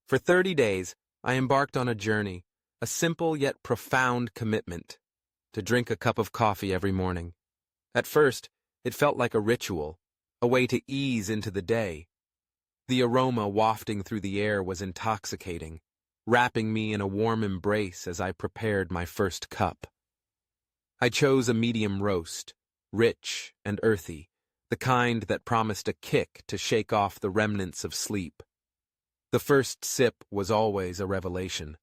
For 30 days, I embarked on a journey, a simple yet profound commitment, to drink a cup of coffee every morning. At first, it felt like a ritual, a way to ease into the day. The aroma wafting through the air was intoxicating, wrapping me in a warm embrace as I prepared my first cup. I chose a medium roast, rich and earthy, the kind that promised a kick to shake off the remnants of sleep. The first sip was always a revelation,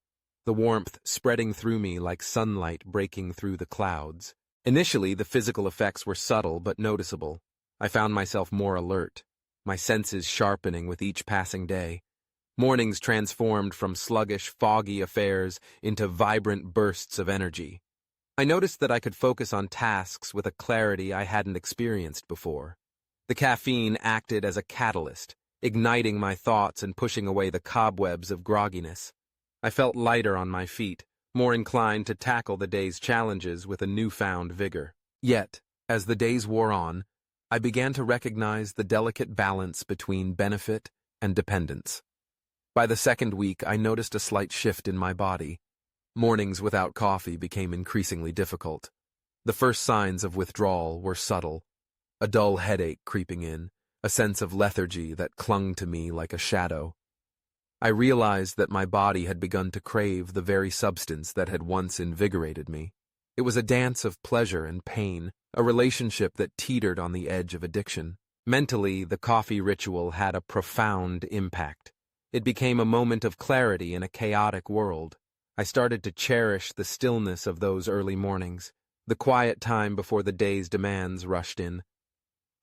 the warmth spreading through me like sunlight breaking through the clouds. Initially, the physical effects were subtle but noticeable. I found myself more alert, my senses sharpening with each passing day. Mornings transformed from sluggish, foggy affairs into vibrant bursts of energy. I noticed that I could focus on tasks with a clarity I hadn't experienced before. The caffeine acted as a catalyst, igniting my thoughts and pushing away the cobwebs of grogginess. I felt lighter on my feet, more inclined to tackle the day's challenges with a newfound vigor. Yet, as the days wore on, I began to recognize the delicate balance between benefit and dependence. By the second week, I noticed a slight shift in my body. Mornings without coffee became increasingly difficult. The first signs of withdrawal were subtle, a dull headache creeping in, a sense of lethargy that clung to me like a shadow. I realized that my body had begun to crave the very substance that had once invigorated me. It was a dance of pleasure and pain, a relationship that teetered on the edge of addiction. Mentally, the coffee ritual had a profound impact. It became a moment of clarity in a chaotic world. I started to cherish the stillness of those early mornings, the quiet time before the day's demands rushed in.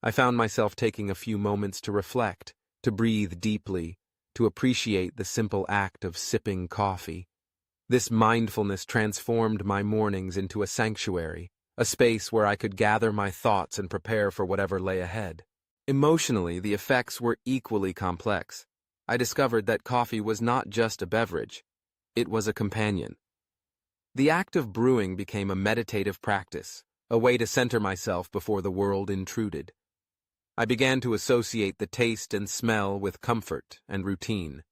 I found myself taking a few moments to reflect, to breathe deeply, to appreciate the simple act of sipping coffee. This mindfulness transformed my mornings into a sanctuary, a space where I could gather my thoughts and prepare for whatever lay ahead. Emotionally, the effects were equally complex. I discovered that coffee was not just a beverage. It was a companion. The act of brewing became a meditative practice, a way to center myself before the world intruded. I began to associate the taste and smell with comfort and routine.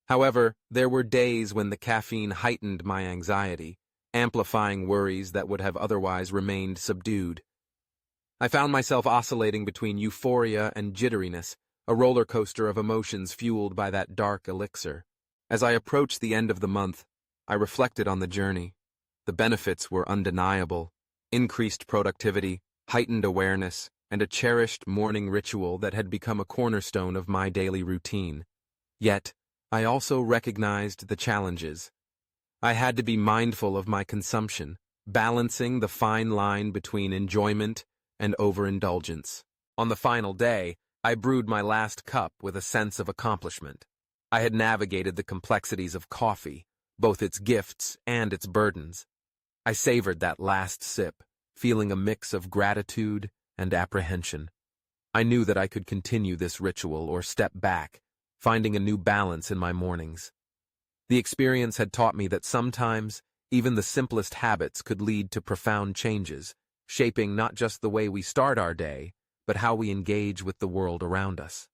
However, there were days when the caffeine heightened my anxiety, amplifying worries that would have otherwise remained subdued. I found myself oscillating between euphoria and jitteriness, a roller coaster of emotions fueled by that dark elixir. As I approached the end of the month, I reflected on the journey. The benefits were undeniable: increased productivity, heightened awareness, and a cherished morning ritual that had become a cornerstone of my daily routine. Yet, I also recognized the challenges. I had to be mindful of my consumption, balancing the fine line between enjoyment and overindulgence. On the final day, I brewed my last cup with a sense of accomplishment. I had navigated the complexities of coffee, both its gifts and its burdens. I savored that last sip, feeling a mix of gratitude and apprehension. I knew that I could continue this ritual or step back, finding a new balance in my mornings. The experience had taught me that sometimes even the simplest habits could lead to profound changes, shaping not just the way we start our day, but how we engage with the world around us.